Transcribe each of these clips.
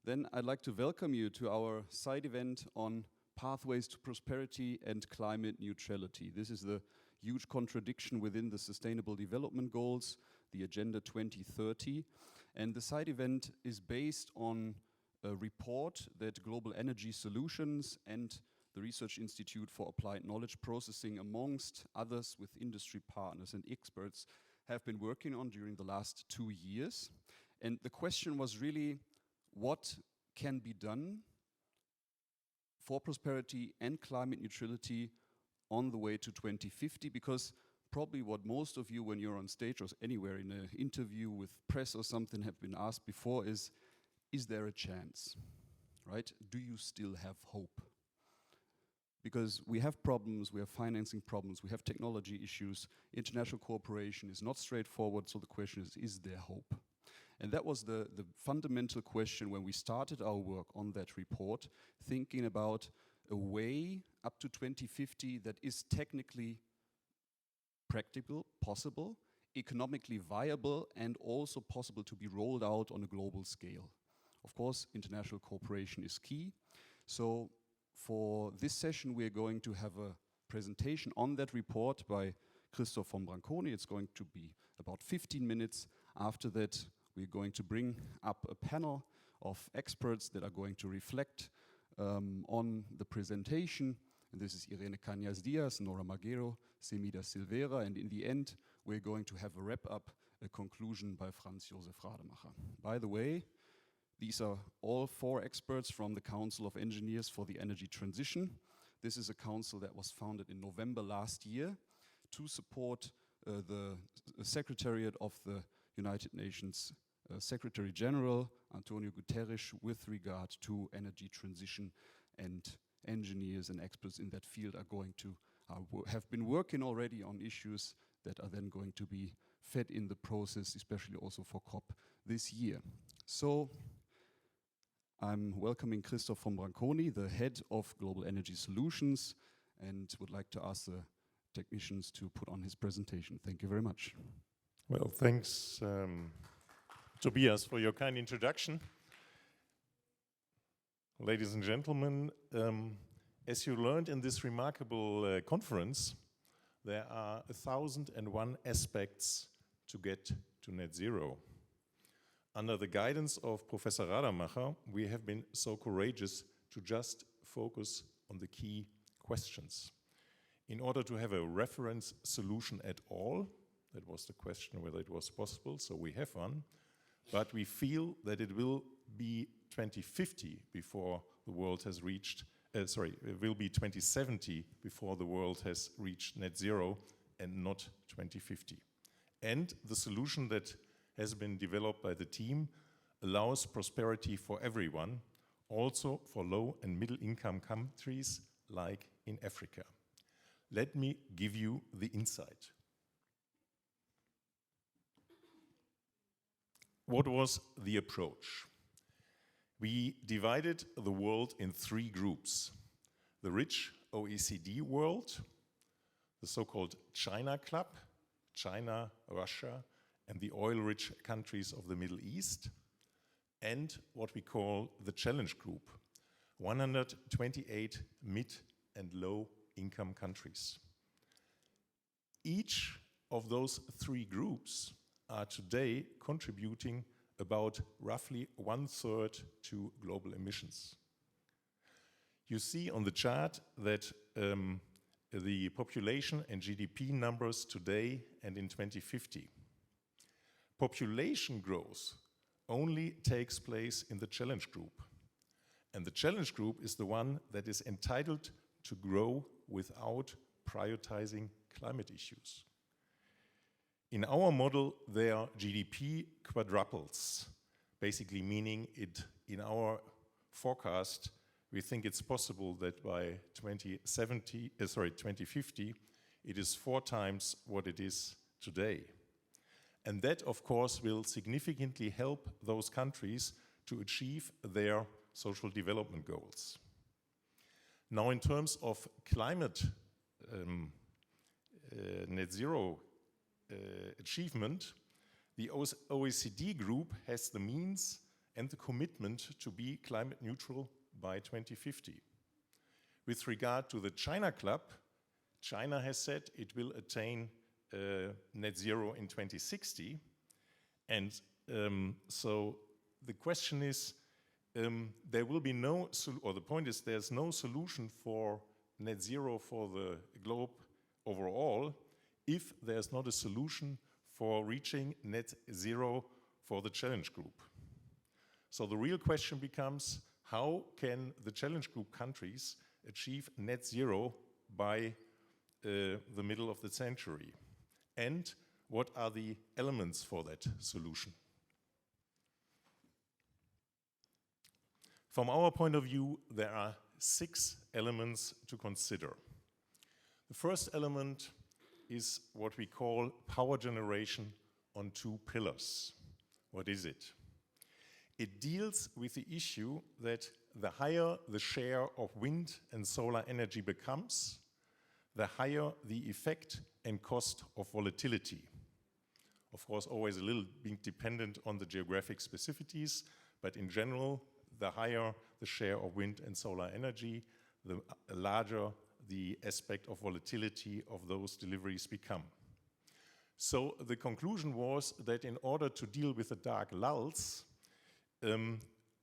Then I'd like to welcome you to our side event on pathways to prosperity and climate neutrality. This is the huge contradiction within the Sustainable Development Goals, the Agenda 2030. And the side event is based on a report that Global Energy Solutions and the Research Institute for Applied Knowledge Processing, amongst others with industry partners and experts, have been working on during the last 2 years. And the question was really, what can be done for prosperity and climate neutrality on the way to 2050? Because probably what most of you, when you're on stage or anywhere in an interview with press or something, have been asked before is there a chance, right? Do you still have hope? Because we have problems, we have financing problems, we have technology issues, international cooperation is not straightforward, so the question is there hope? And that was the fundamental question when we started our work on that report, thinking about a way up to 2050 that is technically practical, possible, economically viable, and also possible to be rolled out on a global scale. Of course, international cooperation is key. So for this session, we are going to have a presentation on that report by Christoph von Branconi. It's going to be about 15 minutes. After that, we're going to bring up a panel of experts that are going to reflect on the presentation. And this is Irene Cañas-Diaz, Nora Magero, Semida Silveira, and in the end, we're going to have a wrap-up, a conclusion by Franz Josef Rademacher. By the way, these are all 4 experts from the Council of Engineers for the Energy Transition. This is a council that was founded in November last year to support the Secretariat of the United Nations Secretary General, Antonio Guterres, with regard to energy transition, and engineers and experts in that field are going to have been working already on issues that are then going to be fed in the process, especially also for COP this year. So I'm welcoming Christoph von Branconi, the head of Global Energy Solutions, and would like to ask the technicians to put on his presentation. Thank you very much. Well, thanks, Tobias, for your kind introduction. Ladies and gentlemen, as you learned in this remarkable conference, there are 1,001 aspects to get to net zero. Under the guidance of Professor Rademacher, we have been so courageous to just focus on the key questions. In order to have a reference solution at all, that was the question whether it was possible, so we have one, but we feel that it will be 2050 before the world has reached, it will be 2070 before the world has reached net zero and not 2050. And the solution that has been developed by the team allows prosperity for everyone, also for low and middle income countries like in Africa. Let me give you the insight. What was the approach? We divided the world in 3 groups. The rich OECD world, the so-called China Club, China, Russia, and the oil-rich countries of the Middle East, and what we call the Challenge Group, 128 mid- and low-income countries. Each of those 3 groups are today contributing about roughly 1/3 to global emissions. You see on the chart that the population and GDP numbers today and in 2050. Population growth only takes place in the Challenge Group. And the Challenge Group is the one that is entitled to grow without prioritizing climate issues. In our model, their GDP quadruples, basically meaning in our forecast, we think it's possible that by 2050, it is 4 times what it is today. And that, of course, will significantly help those countries to achieve their social development goals. Now, in terms of climate net zero achievement, the OECD group has the means and the commitment to be climate neutral by 2050. With regard to the China Club, China has said it will attain net zero in 2060. And so the question is, there will be no, or the point is there's no solution for net zero for the globe overall if there's not a solution for reaching net zero for the challenge group. So the real question becomes, how can the challenge group countries achieve net zero by the middle of the century? And what are the elements for that solution? From our point of view, there are 6 elements to consider. The first element is what we call power generation on 2 pillars. What is it? It deals with the issue that the higher the share of wind and solar energy becomes, the higher the effect and cost of volatility. Of course, always a little bit dependent on the geographic specificities, but in general, the higher the share of wind and solar energy, the larger the aspect of volatility of those deliveries become. So the conclusion was that in order to deal with the dark lulls,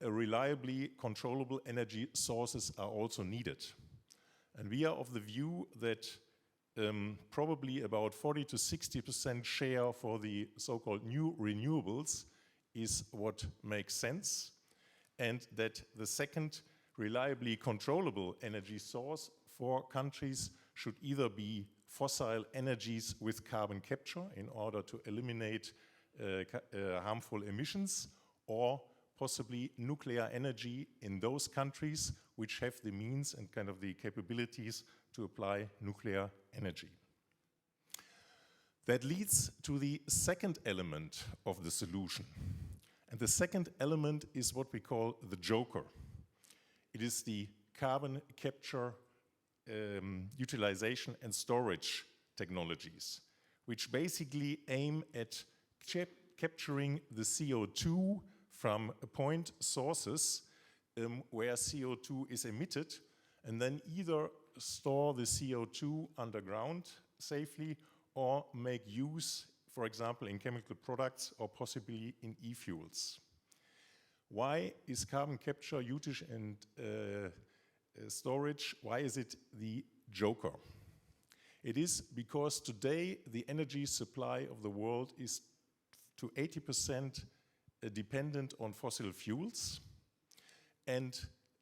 reliably controllable energy sources are also needed. And we are of the view that probably about 40 to 60% share for the so-called new renewables is what makes sense, and that the second reliably controllable energy source for countries should either be fossil energies with carbon capture in order to eliminate harmful emissions, or possibly nuclear energy in those countries which have the means and kind of the capabilities to apply nuclear energy. That leads to the second element of the solution. And the second element is what we call the joker. It is the carbon capture, utilization and storage technologies, which basically aim at capturing the CO2 from point sources where CO2 is emitted, and then either store the CO2 underground safely or make use, for example, in chemical products or possibly in e-fuels. Why is carbon capture, usage and storage, why is it the joker? It is because today the energy supply of the world is to 80% dependent on fossil fuels, and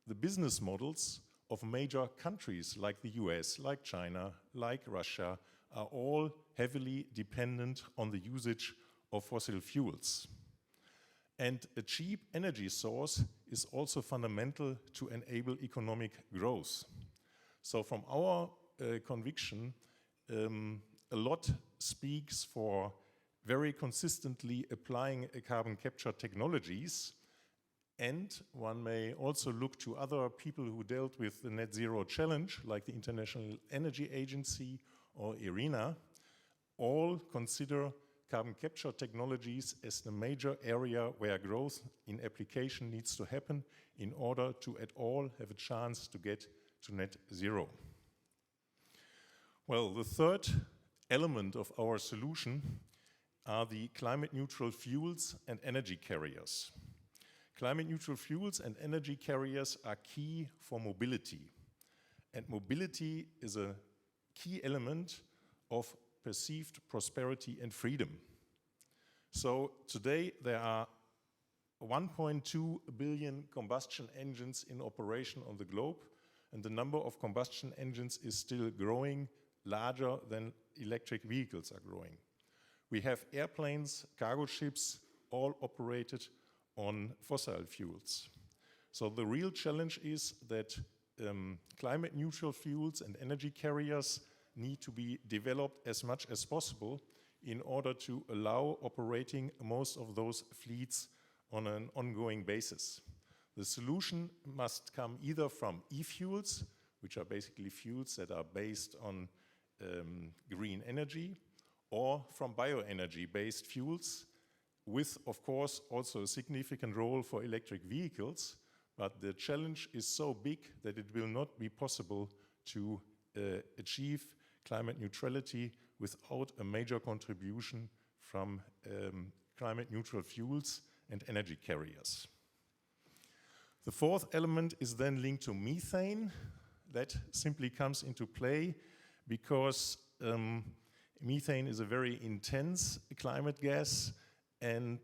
the business models of major countries like the US, like China, like Russia, are all heavily dependent on the usage of fossil fuels. And a cheap energy source is also fundamental to enable economic growth. So from our conviction, a lot speaks for very consistently applying carbon capture technologies, and one may also look to other people who dealt with the net zero challenge, like the International Energy Agency or IRENA, all consider carbon capture technologies as the major area where growth in application needs to happen in order to at all have a chance to get to net zero. Well, the third element of our solution are the climate neutral fuels and energy carriers. Climate neutral fuels and energy carriers are key for mobility. And mobility is a key element of perceived prosperity and freedom. So today there are 1.2 billion combustion engines in operation on the globe, and the number of combustion engines is still growing, larger than electric vehicles are growing. We have airplanes, cargo ships, all operated on fossil fuels. So the real challenge is that climate neutral fuels and energy carriers need to be developed as much as possible in order to allow operating most of those fleets on an ongoing basis. The solution must come either from e-fuels, which are basically fuels that are based on green energy, or from bioenergy-based fuels, with, of course, also a significant role for electric vehicles, but the challenge is so big that it will not be possible to achieve climate neutrality without a major contribution from climate neutral fuels and energy carriers. The fourth element is then linked to methane. That simply comes into play because methane is a very intense climate gas, and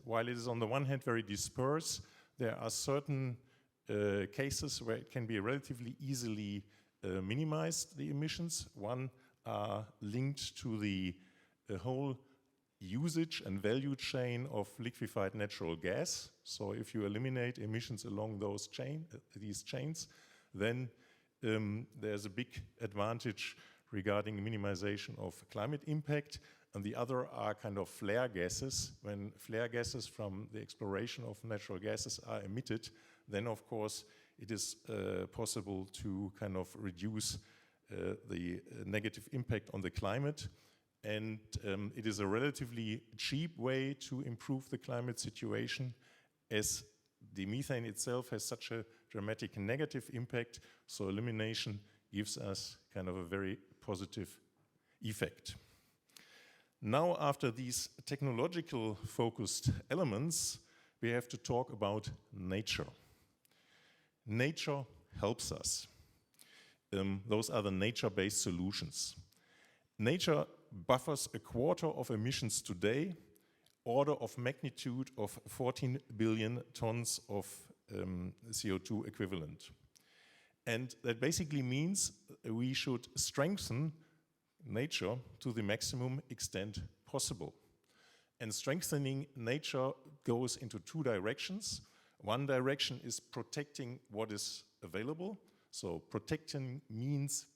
while it is on the one hand very dispersed, there are certain cases where it can be relatively easily minimized, the emissions. One are linked to the whole usage and value chain of liquefied natural gas. So if you eliminate emissions along these chains, then there's a big advantage regarding minimization of climate impact. And the other are kind of flare gases. When flare gases from the exploration of natural gases are emitted, then of course it is possible to kind of reduce the negative impact on the climate. And it is a relatively cheap way to improve the climate situation, as the methane itself has such a dramatic negative impact, so elimination gives us kind of a very positive effect. Now, after these technological focused elements, we have to talk about nature. Nature helps us. Those are the nature-based solutions. Nature buffers a quarter of emissions today, order of magnitude of 14 billion tons of CO2 equivalent. And that basically means we should strengthen nature to the maximum extent possible. And strengthening nature goes into two directions. One direction is protecting what is available. So protecting means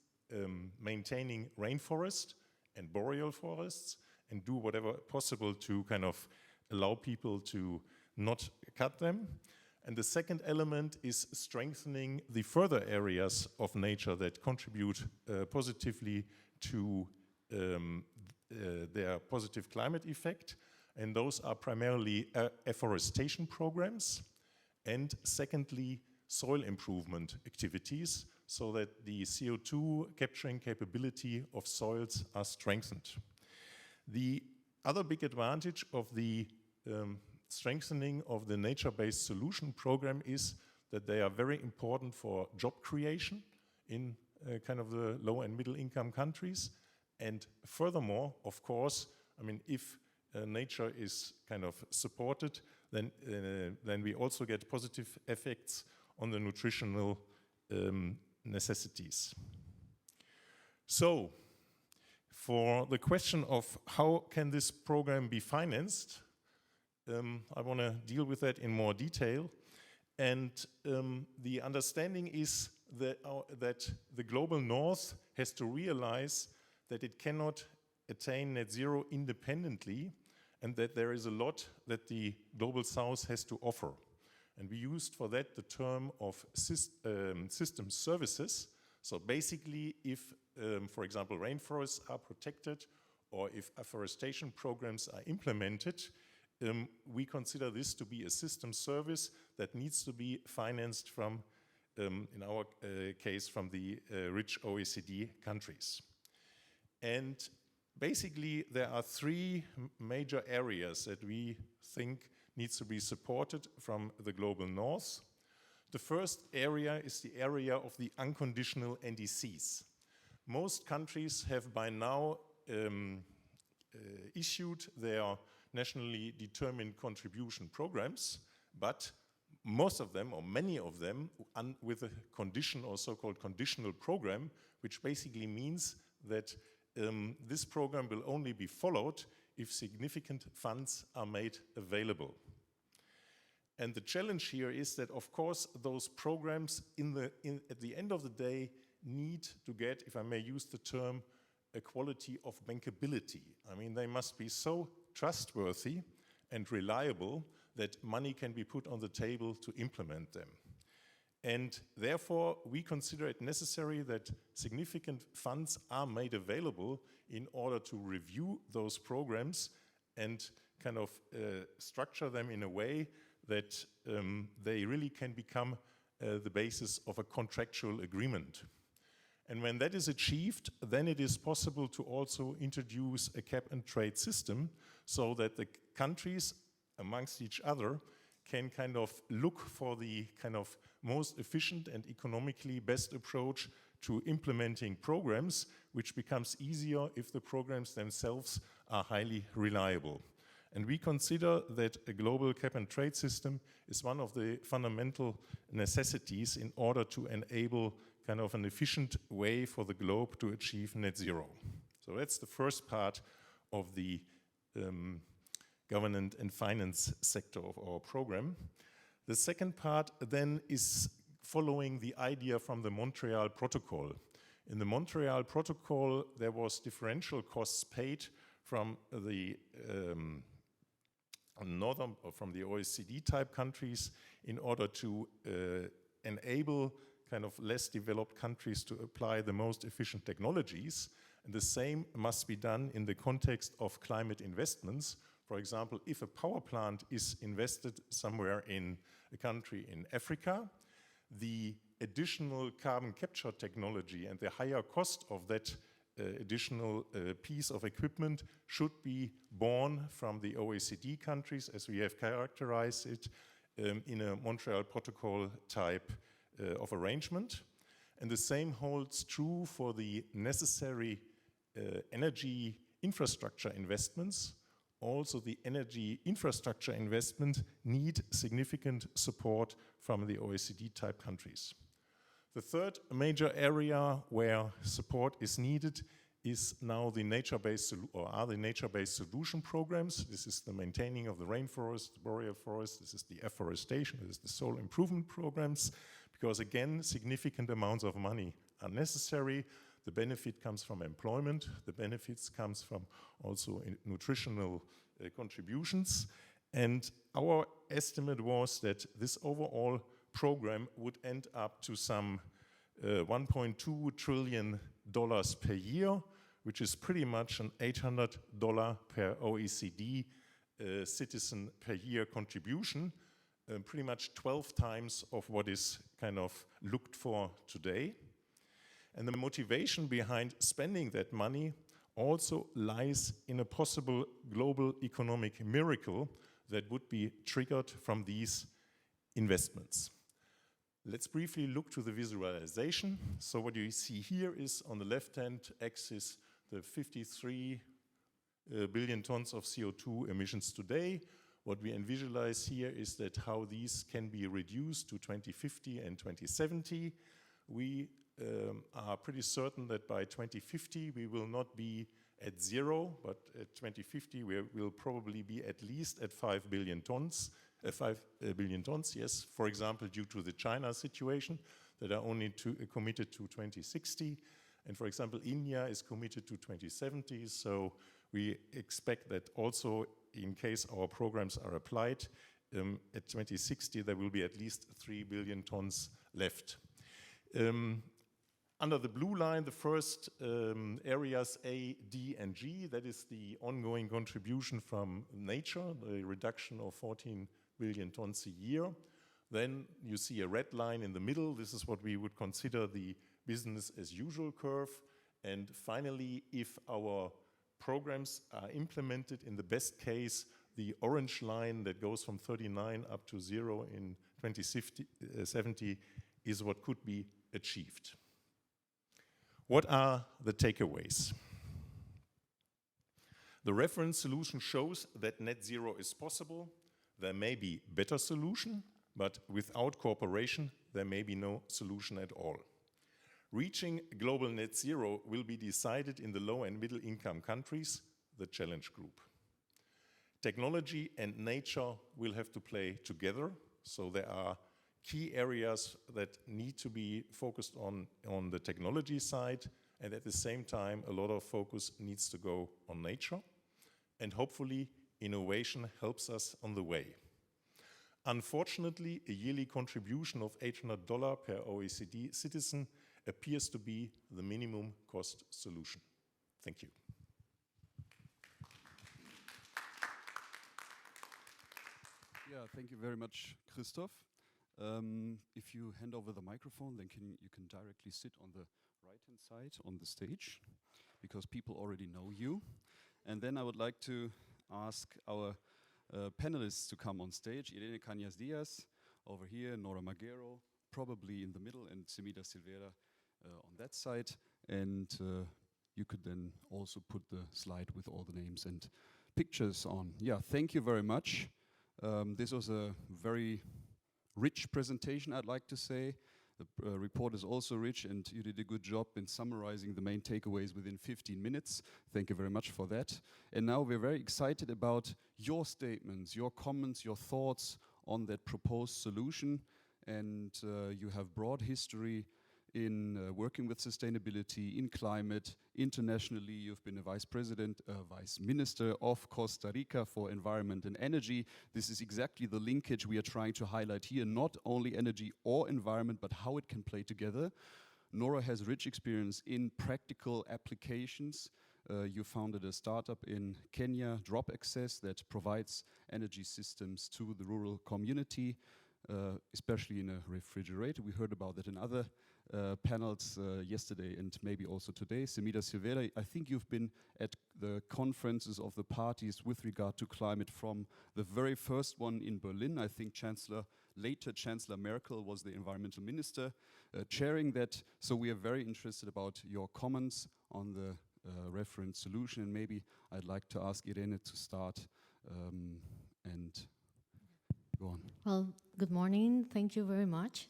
maintaining rainforest and boreal forests and do whatever possible to kind of allow people to not cut them. And the second element is strengthening the further areas of nature that contribute positively to their positive climate effect. And those are primarily afforestation programs, and secondly, soil improvement activities, so that the CO2 capturing capability of soils are strengthened. The other big advantage of the strengthening of the nature-based solution program is that they are very important for job creation in kind of the low and middle income countries. And furthermore, of course, I mean, if nature is kind of supported, then we also get positive effects on the nutritional necessities. So, for the question of how can this program be financed, I want to deal with that in more detail. And the understanding is that the global north has to realize that it cannot attain net zero independently, and that there is a lot that the global south has to offer. And we used for that the term of system services. So basically, if, for example, rainforests are protected, or if afforestation programs are implemented, we consider this to be a system service that needs to be financed from, in our case, from the rich OECD countries. And basically, there are three major areas that we think needs to be supported from the global north. The first area is the area of the unconditional NDCs. Most countries have by now issued their nationally determined contribution programs, but most of them, or many of them, with a condition or so-called conditional program, which basically means that this program will only be followed if significant funds are made available. And the challenge here is that, of course, those programs at the end of the day need to get, if I may use the term, a quality of bankability. I mean, they must be so trustworthy and reliable that money can be put on the table to implement them. And therefore, we consider it necessary that significant funds are made available in order to review those programs and kind of structure them in a way that they really can become the basis of a contractual agreement. And when that is achieved, then it is possible to also introduce a cap and trade system so that the countries amongst each other can kind of look for the kind of most efficient and economically best approach to implementing programs, which becomes easier if the programs themselves are highly reliable. And we consider that a global cap and trade system is one of the fundamental necessities in order to enable kind of an efficient way for the globe to achieve net zero. So that's the first part of the governance and finance sector of our program. The second part then is following the idea from the Montreal Protocol. In the Montreal Protocol, there was differential costs paid from the from the OECD type countries in order to enable kind of less developed countries to apply the most efficient technologies. And the same must be done in the context of climate investments. For example, if a power plant is invested somewhere in a country in Africa, the additional carbon capture technology and the higher cost of that additional piece of equipment should be borne from the OECD countries, as we have characterized it in a Montreal Protocol type of arrangement. And the same holds true for the necessary energy infrastructure investments. Also, the energy infrastructure investment need significant support from the OECD type countries. The third major area where support is needed is now the nature-based solution programs. This is the maintaining of the rainforest, the boreal forest, this is the afforestation, this is the soil improvement programs, because again, significant amounts of money are necessary. The benefit comes from employment, the benefits comes from also nutritional contributions. And our estimate was that this overall program would end up to some $1.2 trillion per year, which is pretty much an $800 per OECD citizen per year contribution, pretty much 12 times of what is kind of looked for today. And the motivation behind spending that money also lies in a possible global economic miracle that would be triggered from these investments. Let's briefly look to the visualization. So what you see here is on the left-hand axis the 53 billion tons of CO2 emissions today. What we visualize here is that how these can be reduced to 2050 and 2070. We are pretty certain that by 2050 we will not be at zero, but at 2050 we will probably be at least at 5 billion tons. 5 billion tons, yes, for example, due to the China situation that are only committed to 2060. And for example, India is committed to 2070. So we expect that also in case our programs are applied, at 2060 there will be at least 3 billion tons left. Under the blue line, the first areas A, D, and G, that is the ongoing contribution from nature, the reduction of 14 billion tons a year. Then you see a red line in the middle. This is what we would consider the business as usual curve. And finally, if our programs are implemented in the best case, the orange line that goes from 39 up to 0 in 2070 is what could be achieved. What are the takeaways? The reference solution shows that net zero is possible. There may be better solution, but without cooperation, there may be no solution at all. Reaching global net zero will be decided in the low and middle income countries, the challenge group. Technology and nature will have to play together, so there are key areas that need to be focused on the technology side, and at the same time, a lot of focus needs to go on nature, and hopefully innovation helps us on the way. Unfortunately, a yearly contribution of $800 per OECD citizen appears to be the minimum cost solution. Thank you. Yeah, thank you very much, Christoph. If you hand over the microphone, then you can directly sit on the right-hand side on the stage, because people already know you. And then I would like to ask our panelists to come on stage. Irene Cañas-Diaz over here, Nora Magero, probably in the middle, and Semida Silveira on that side. And you could then also put the slide with all the names and pictures on. Yeah, thank you very much. This was a very rich presentation, I'd like to say. The report is also rich, and you did a good job in summarizing the main takeaways within 15 minutes. Thank you very much for that. And now we're very excited about your statements, your comments, your thoughts on that proposed solution. And you have broad history in working with sustainability, in climate. Internationally, you've been a vice minister of Costa Rica for environment and energy. This is exactly the linkage we are trying to highlight here, not only energy or environment, but how it can play together. Nora has rich experience in practical applications. You founded a startup in Kenya, Drop Access, that provides energy systems to the rural community, especially in a refrigerator. We heard about that in other panels yesterday and maybe also today. Semida Silveira, I think you've been at the conferences of the parties with regard to climate from the very first one in Berlin. I think later Chancellor Merkel was the environmental minister chairing that. So we are very interested about your comments on the reference solution. And maybe I'd like to ask Irene to start and go on. Well, good morning. Thank you very much.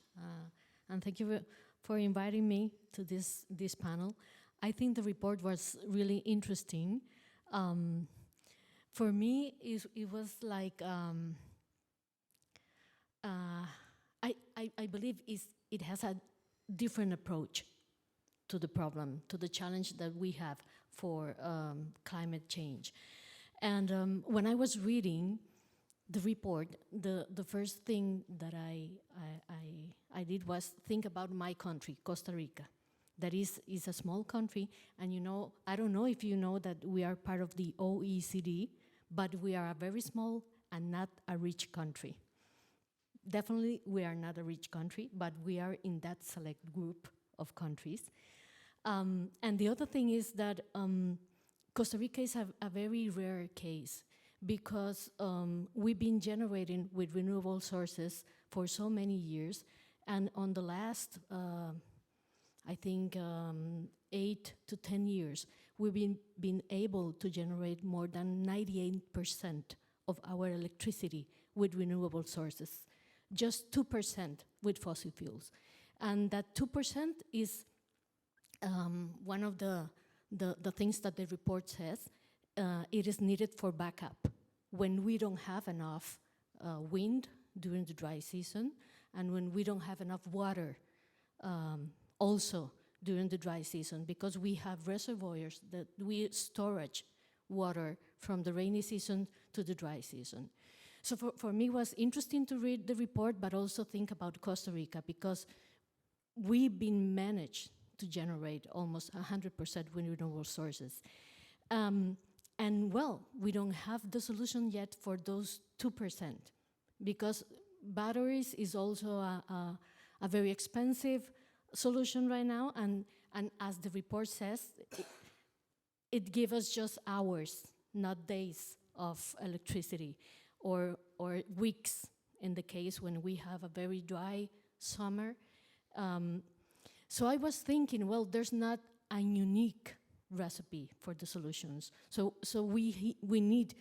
And thank you for inviting me to this panel. I think the report was really interesting. For me, it was like, I believe it has a different approach to the problem, to the challenge that we have for climate change. And when I was reading the report, the first thing that I did was think about my country, Costa Rica. That is a small country, and you know, I don't know if you know that we are part of the OECD, but we are a very small and not a rich country. Definitely, we are not a rich country, but we are in that select group of countries. And the other thing is that Costa Rica is a very rare case, because we've been generating with renewable sources for so many years, and on the last, I think, 8 to 10 years, we've been able to generate more than 98% of our electricity with renewable sources, just 2% with fossil fuels. And that 2% is one of the things that the report says. It is needed for backup when we don't have enough wind during the dry season, and when we don't have enough water also during the dry season, because we have reservoirs that we storage water from the rainy season to the dry season. So for me, it was interesting to read the report, but also think about Costa Rica, because we've been managed to generate almost 100% renewable sources. And well, we don't have the solution yet for those 2%, because batteries is also a very expensive solution right now, and as the report says, it gives us just hours, not days of electricity, or weeks in the case when we have a very dry summer. So I was thinking, well, there's not a unique recipe for the solutions. So we need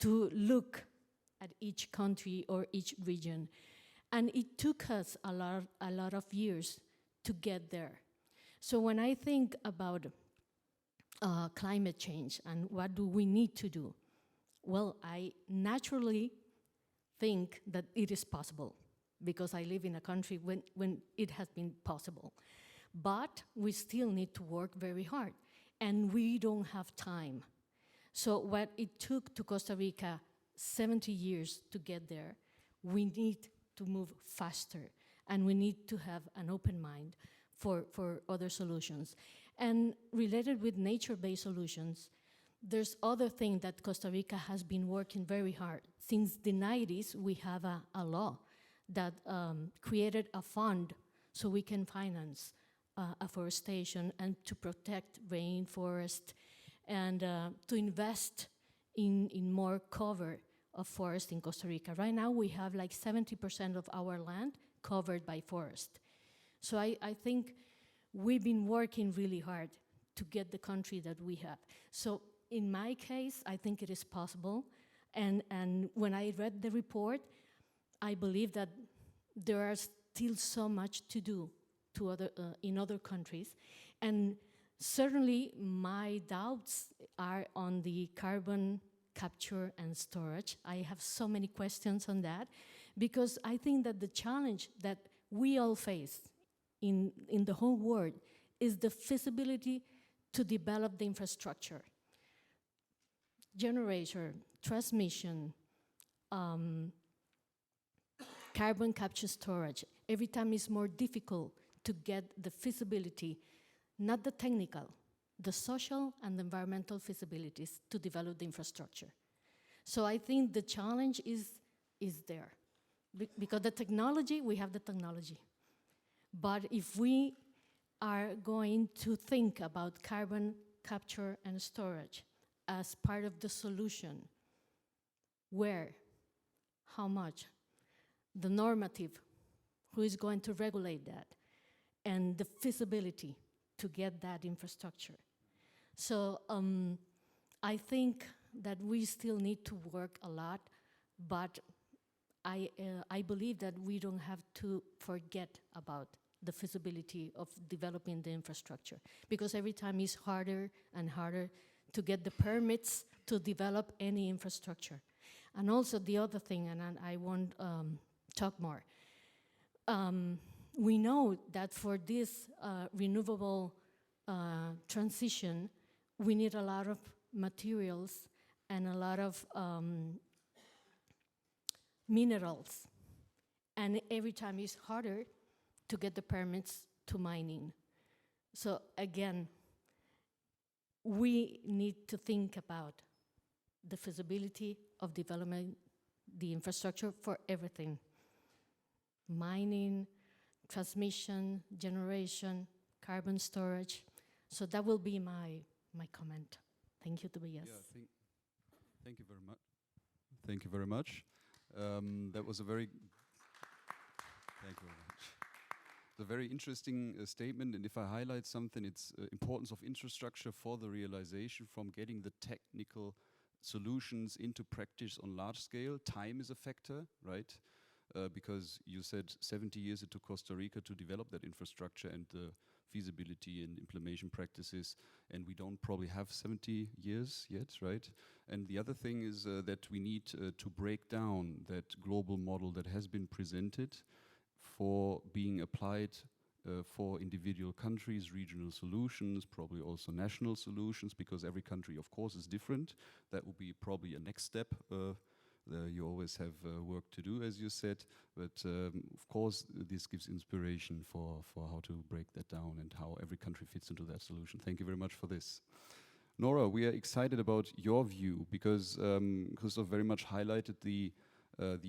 to look at each country or each region. And it took us a lot of years to get there. So when I think about climate change and what do we need to do, well, I naturally think that it is possible, because I live in a country when it has been possible. But we still need to work very hard, and we don't have time. So what it took to Costa Rica 70 years to get there, we need to move faster, and we need to have an open mind for other solutions. And related with nature-based solutions, there's other thing that Costa Rica has been working very hard. Since the 90s, we have a law that created a fund so we can finance afforestation and to protect rainforest and to invest in more cover of forest in Costa Rica. Right now, we have like 70% of our land covered by forest. So I think we've been working really hard to get the country that we have. So in my case, I think it is possible. And when I read the report, I believe that there are still so much to do in other countries. And certainly my doubts are on the carbon capture and storage. I have so many questions on that, because I think that the challenge that we all face in the whole world is the feasibility to develop the infrastructure. Generation, transmission, carbon capture storage. Every time it's more difficult to get the feasibility, not the technical, the social and environmental feasibilities to develop the infrastructure. So I think the challenge is there. Because the technology, we have the technology. But if we are going to think about carbon capture and storage as part of the solution, where, how much, the normative, who is going to regulate that, and the feasibility to get that infrastructure. So I think that we still need to work a lot, but I believe that we don't have to forget about the feasibility of developing the infrastructure, because every time it's harder and harder to get the permits to develop any infrastructure. And also the other thing, and I won't talk more, we know that for this renewable transition, we need a lot of materials and a lot of minerals. And every time it's harder to get the permits to mining. So again, we need to think about the feasibility of developing the infrastructure for everything. Mining, transmission, generation, carbon storage. So that will be my comment. Thank you, Tobias. Yeah, thank you very much. Thank you very much. That was a very thank you very much. A very interesting statement, and if I highlight something, it's importance of infrastructure for the realization, from getting the technical solutions into practice on large scale. Time is a factor, right? Because you said 70 years it took Costa Rica to develop that infrastructure and the feasibility and implementation practices, and we don't probably have 70 years yet, right? And the other thing is that we need to break down that global model that has been presented for being applied for individual countries, regional solutions, probably also national solutions, because every country, of course, is different. That would be probably a next step. You always have work to do, as you said, but of course this gives inspiration for how to break that down and how every country fits into that solution. Thank you very much for this. Nora, we are excited about your view, because Christoph very much highlighted the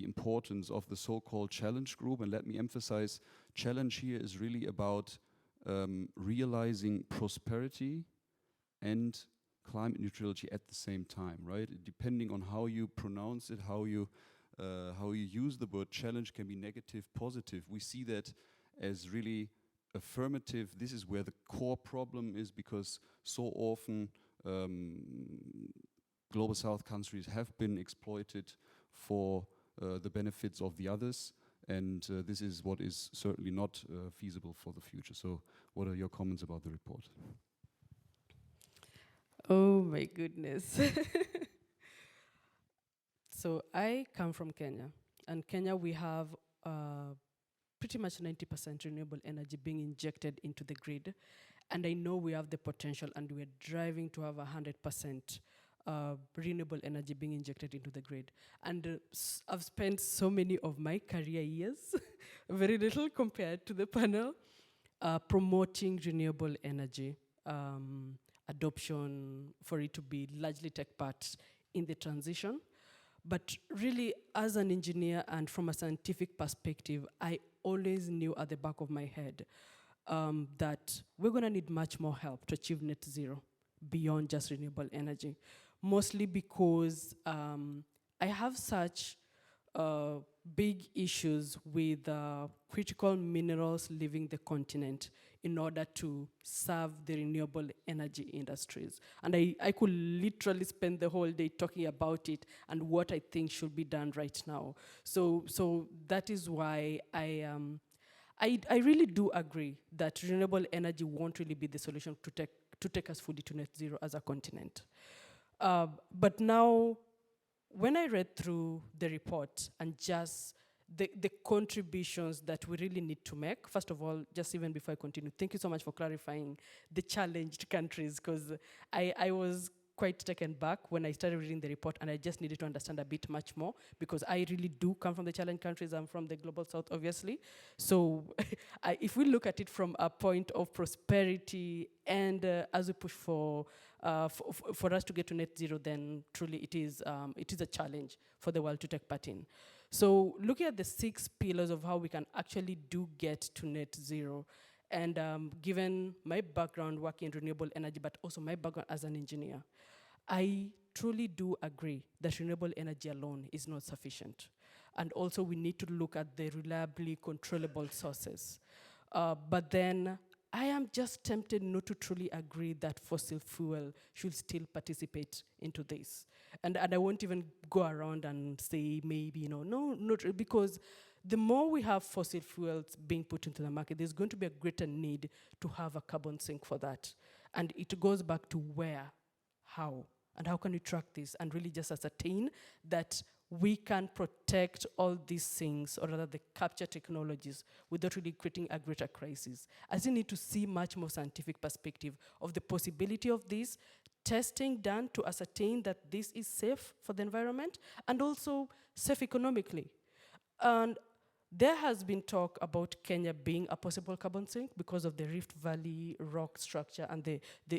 importance of the so-called challenge group, and let me emphasize, challenge here is really about realizing prosperity and climate neutrality at the same time, right? Depending on how you pronounce it, how you use the word challenge, can be negative, positive. We see that as really affirmative. This is where the core problem is, because so often global south countries have been exploited for the benefits of the others, and this is what is certainly not feasible for the future. So what are your comments about the report? Oh my goodness. So I come from Kenya, and Kenya we have pretty much 90% renewable energy being injected into the grid, and I know we have the potential, and we're driving to have 100% renewable energy being injected into the grid. And I've spent so many of my career years, very little compared to the panel, promoting renewable energy. adoption, for it to be largely take part in the transition. But really, as an engineer and from a scientific perspective, I always knew at the back of my head that we're going to need much more help to achieve net zero beyond just renewable energy. Mostly because I have such big issues with critical minerals leaving the continent in order to serve the renewable energy industries. And I could literally spend the whole day talking about it and what I think should be done right now. So that is why I really do agree that renewable energy won't really be the solution to take us fully to net zero as a continent. But now, when I read through the report and just the contributions that we really need to make, first of all, just even before I continue, thank you so much for clarifying the challenged countries, because I was quite taken back when I started reading the report, and I just needed to understand a bit much more, because I really do come from the challenged countries. I'm from the global south, obviously. So if we look at it from a point of prosperity and as we push for us to get to net zero, then truly it is a challenge for the world to take part in. So looking at the 6 pillars of how we can actually do get to net zero, and given my background working in renewable energy, but also my background as an engineer, I truly do agree that renewable energy alone is not sufficient. And also we need to look at the reliably controllable sources. But then I am just tempted not to truly agree that fossil fuel should still participate into this. And I won't even go around and say maybe, no, not really, because the more we have fossil fuels being put into the market, there's going to be a greater need to have a carbon sink for that. And it goes back to where, how, and how can we track this and really just ascertain that we can protect all these things, or rather the capture technologies, without really creating a greater crisis. I still need to see much more scientific perspective of the possibility of this, testing done to ascertain that this is safe for the environment and also safe economically. And there has been talk about Kenya being a possible carbon sink because of the Rift Valley rock structure and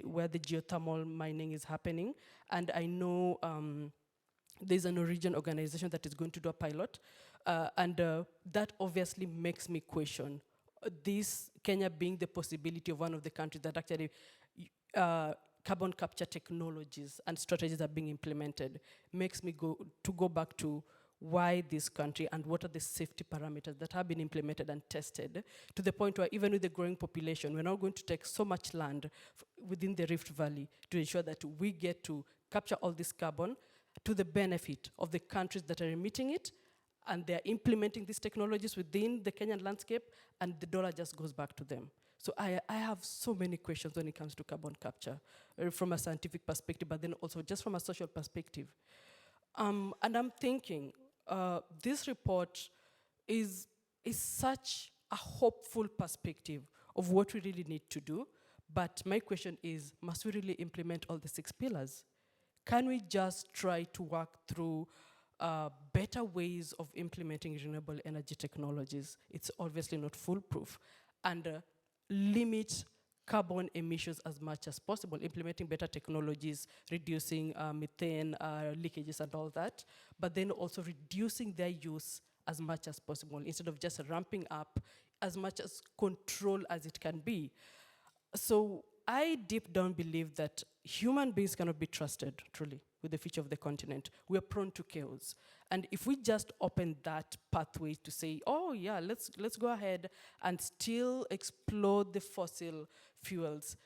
where the geothermal mining is happening. And I know there's an Norwegian organization that is going to do a pilot. And that obviously makes me question this Kenya being the possibility of one of the countries that actually carbon capture technologies and strategies are being implemented. Makes me go back to why this country and what are the safety parameters that have been implemented and tested, to the point where even with the growing population, we're now going to take so much land within the Rift Valley to ensure that we get to capture all this carbon to the benefit of the countries that are emitting it, and they're implementing these technologies within the Kenyan landscape, and the dollar just goes back to them. So I have so many questions when it comes to carbon capture from a scientific perspective, but then also just from a social perspective. And I'm thinking, this report is such a hopeful perspective of what we really need to do, but my question is, must we really implement all the 6 pillars? Can we just try to work through better ways of implementing renewable energy technologies? It's obviously not foolproof. And limit carbon emissions as much as possible, implementing better technologies, reducing methane leakages and all that, but then also reducing their use as much as possible, instead of just ramping up as much as control as it can be. So I deep down believe that human beings cannot be trusted, truly, with the future of the continent. We are prone to chaos. And if we just open that pathway to say, oh yeah, let's go ahead and still explore the fossil fuels,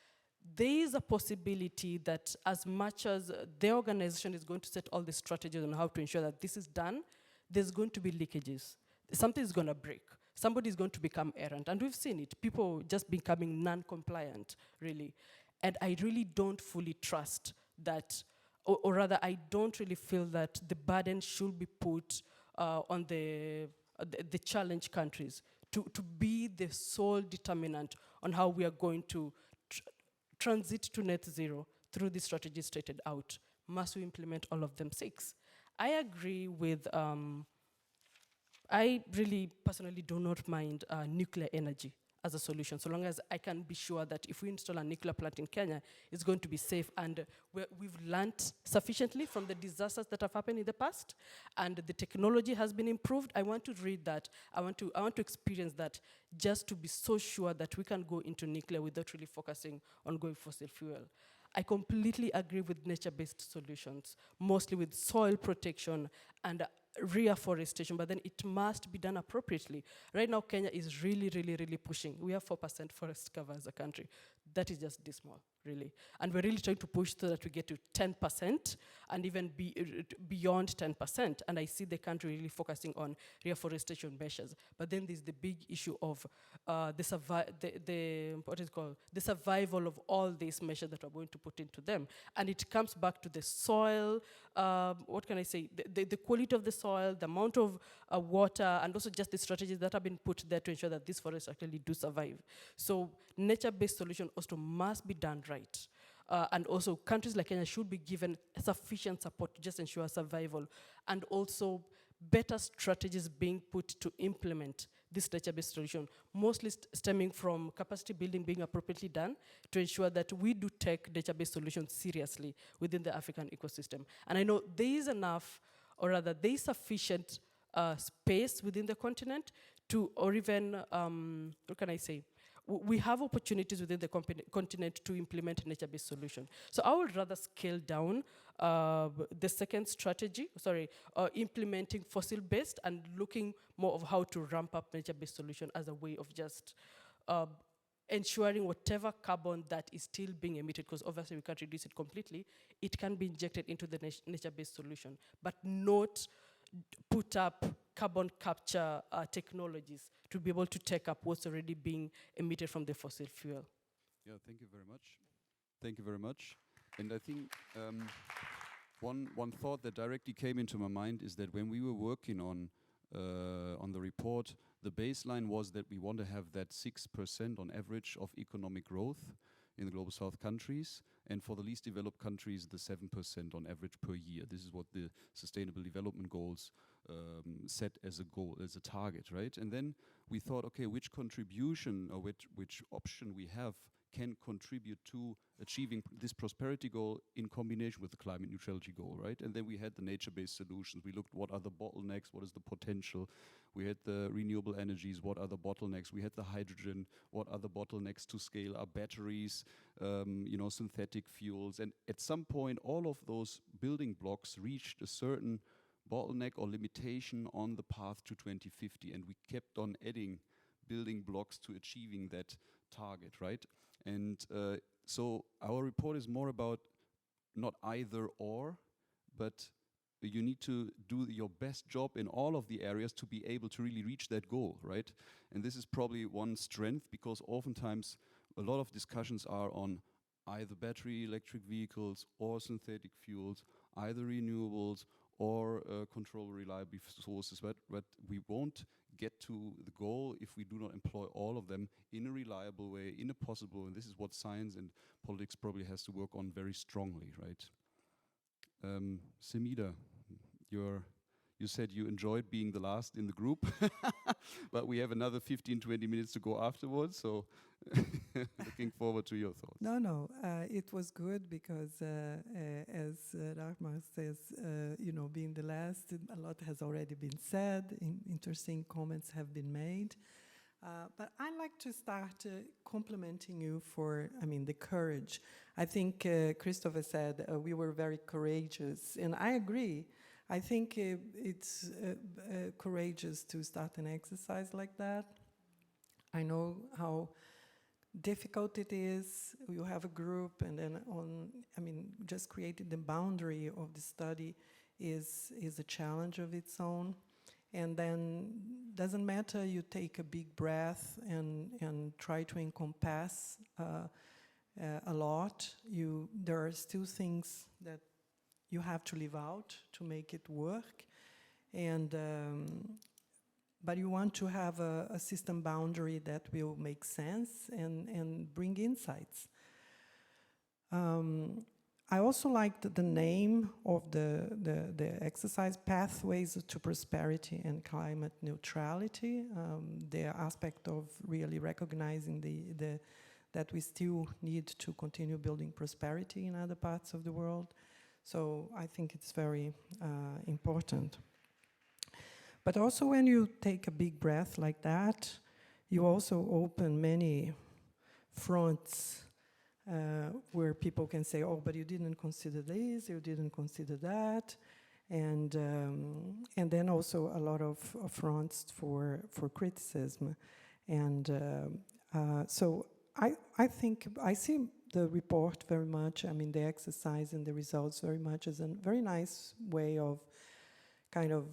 there is a possibility that as much as the organization is going to set all the strategies on how to ensure that this is done, there's going to be leakages. Something is going to break. Somebody is going to become errant. And we've seen it, people just becoming non-compliant, really. And I really don't fully trust that, or rather, I don't really feel that the burden should be put on the challenged countries to be the sole determinant on how we are going to transit to net zero through the strategies stated out. Must we implement all of them 6? I agree with, I really personally do not mind nuclear energy as a solution, so long as I can be sure that if we install a nuclear plant in Kenya, it's going to be safe, and we've learned sufficiently from the disasters that have happened in the past, and the technology has been improved. I want to read that. I want to experience that, just to be so sure that we can go into nuclear without really focusing on going fossil fuel. I completely agree with nature-based solutions, mostly with soil protection and reforestation, but then it must be done appropriately. Right now, Kenya is really, really, really pushing. We have 4% forest cover as a country. That is just dismal, really. And we're really trying to push so that we get to 10% and even beyond 10%. And I see the country really focusing on reforestation measures. But then there's the big issue of the survival of all these measures that we're going to put into them. And it comes back to the soil, what can I say, the quality of the soil, the amount of water, and also just the strategies that have been put there to ensure that these forests actually do survive. So nature-based solution also must be done right. And also countries like Kenya should be given sufficient support to just ensure survival, and also better strategies being put to implement this nature-based solution, mostly stemming from capacity building being appropriately done to ensure that we do take nature-based solutions seriously within the African ecosystem. And I know there is enough, or rather there is sufficient space within the continent to, or even, what can I say, we have opportunities within the continent to implement nature-based solution. So I would rather scale down the second strategy, implementing fossil-based and looking more of how to ramp up nature-based solution as a way of just ensuring whatever carbon that is still being emitted, because obviously we can't reduce it completely, it can be injected into the nature-based solution, but not put up carbon capture technologies to be able to take up what's already being emitted from the fossil fuel. Yeah, thank you very much. Thank you very much. And I think one thought that directly came into my mind is that when we were working on the report, the baseline was that we want to have that 6% on average of economic growth in the Global South countries, and for the least developed countries, the 7% on average per year. This is what the Sustainable Development Goals set as a goal, as a target, right? And then we thought, okay, which contribution or which option we have can contribute to achieving this prosperity goal in combination with the climate neutrality goal, right? And then we had the nature-based solutions. We looked what are the bottlenecks, what is the potential. We had the renewable energies, what are the bottlenecks. We had the hydrogen, what are the bottlenecks to scale up batteries, synthetic fuels. And at some point, all of those building blocks reached a certain bottleneck or limitation on the path to 2050. And we kept on adding building blocks to achieving that target, right? And so our report is more about not either or, but you need to do your best job in all of the areas to be able to really reach that goal, right? And this is probably one strength, because oftentimes a lot of discussions are on either battery electric vehicles or synthetic fuels, either renewables or control reliable sources, but we won't get to the goal if we do not employ all of them in a reliable way, in a possible, and this is what science and politics probably has to work on very strongly, right? Semida, you said you enjoyed being the last in the group, but we have another 15, 20 minutes to go afterwards, so looking forward to your thoughts. No, it was good because, as Rahma says, being the last, a lot has already been said, interesting comments have been made. But I'd like to start complimenting you for, the courage. I think Christopher said we were very courageous, and I agree. I think it's courageous to start an exercise like that. I know how difficult it is. You have a group, and then just creating the boundary of the study is a challenge of its own. And then doesn't matter, you take a big breath and try to encompass a lot. There are still things that you have to leave out to make it work. And but you want to have a system boundary that will make sense and bring insights. I also liked the name of the exercise, Pathways to Prosperity and Climate Neutrality, the aspect of really recognizing that we still need to continue building prosperity in other parts of the world. So I think it's very important. But also when you take a big breath like that, you also open many fronts where people can say, oh, but you didn't consider this, you didn't consider that, and then also a lot of fronts for criticism. And so I think I see the report very much, I mean the exercise and the results very much as a very nice way of kind of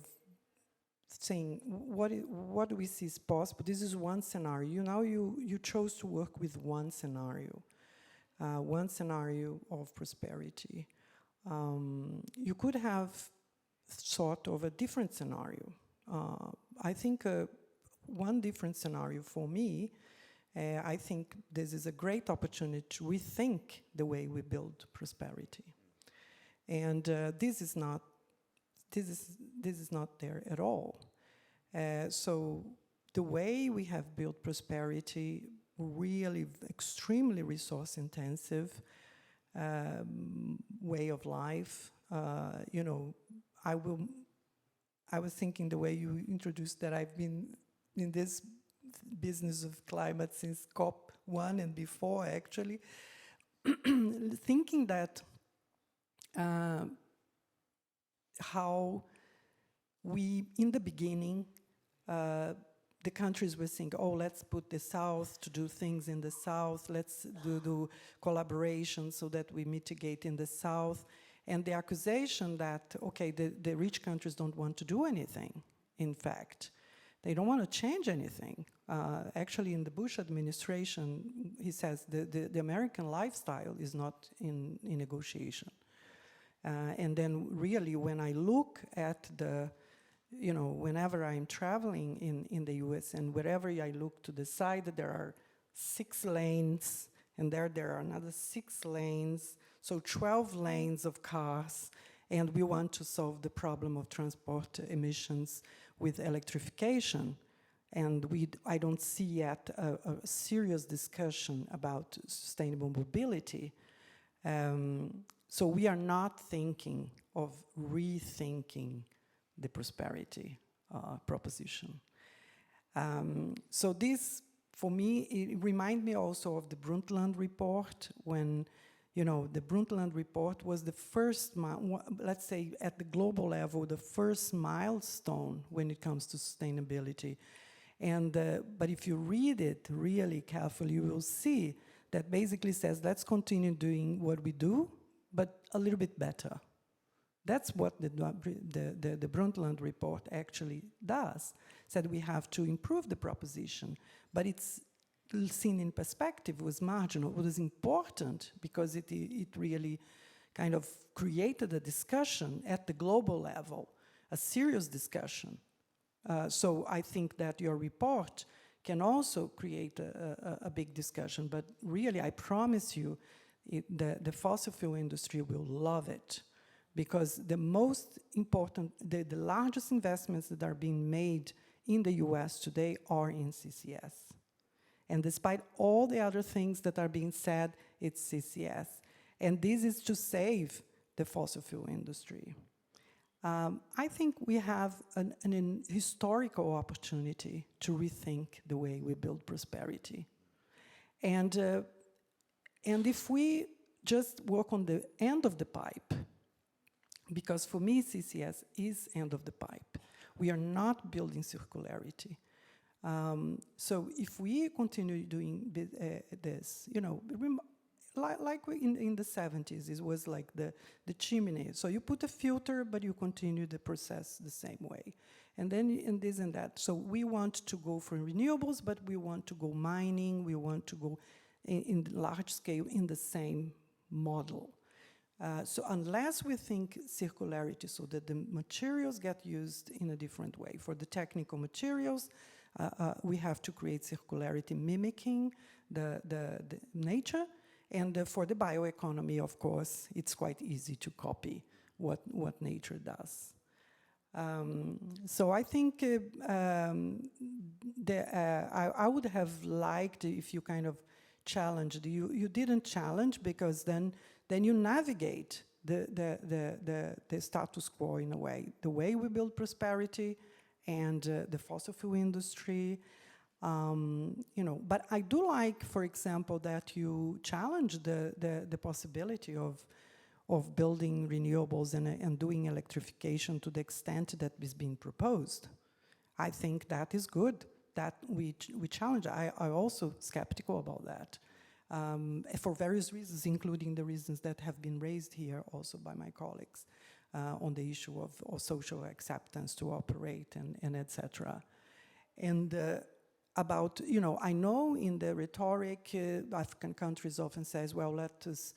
saying what do we see is possible. This is one scenario. Now you chose to work with one scenario of prosperity. You could have thought of a different scenario. I think one different scenario for me, I think this is a great opportunity to rethink the way we build prosperity. And this is not there at all. So the way we have built prosperity, really extremely resource intensive way of life. You know, I was thinking the way you introduced that I've been in this business of climate since COP1 and before, actually, thinking that how we, in the beginning, the countries were saying, oh, let's put the South to do things in the South, let's do collaboration so that we mitigate in the South. And the accusation that, okay, the rich countries don't want to do anything, in fact. They don't want to change anything. Actually, in the Bush administration, he says the American lifestyle is not in negotiation. And then really, when I look at you know, whenever I'm traveling in the US and wherever I look to the side, there are 6 lanes, and there are another 6 lanes, so 12 lanes of cars, and we want to solve the problem of transport emissions with electrification. And I don't see yet a serious discussion about sustainable mobility. So we are not thinking of rethinking the prosperity proposition. So this, for me, it reminds me also of the Brundtland report, when, you know, the Brundtland report was the first, let's say at the global level, the first milestone when it comes to sustainability. And, but if you read it really carefully, you will see that basically says, let's continue doing what we do, but a little bit better. That's what the Brundtland report actually does. Said we have to improve the proposition, but it's seen in perspective, was marginal. It was important because it really kind of created a discussion at the global level, a serious discussion. So I think that your report can also create a big discussion, but really I promise you the fossil fuel industry will love it. Because the most important, the largest investments that are being made in the US today are in CCS. And despite all the other things that are being said, it's CCS. And this is to save the fossil fuel industry. I think we have an historical opportunity to rethink the way we build prosperity. And if we just work on the end of the pipe, because for me, CCS is end of the pipe. We are not building circularity. So if we continue doing this, you know, like in the 70s, it was like the chimney. So you put a filter, but you continue the process the same way. And then and this and that. So we want to go for renewables, but we want to go mining, we want to go in large scale in the same model. So unless we think circularity so that the materials get used in a different way, for the technical materials, we have to create circularity mimicking the nature, And for the bioeconomy, of course, it's quite easy to copy what nature does. So I think I would have liked if you kind of challenged. You didn't challenge, because then you navigate the status quo in a way. The way we build prosperity and the fossil fuel industry. But I do like, for example, that you challenge the possibility of building renewables and doing electrification to the extent that is being proposed. I think that is good, that we challenge. I also skeptical about that, for various reasons, including the reasons that have been raised here also by my colleagues on the issue of social acceptance to operate and etc. And about, I know in the rhetoric, African countries often says, well, let us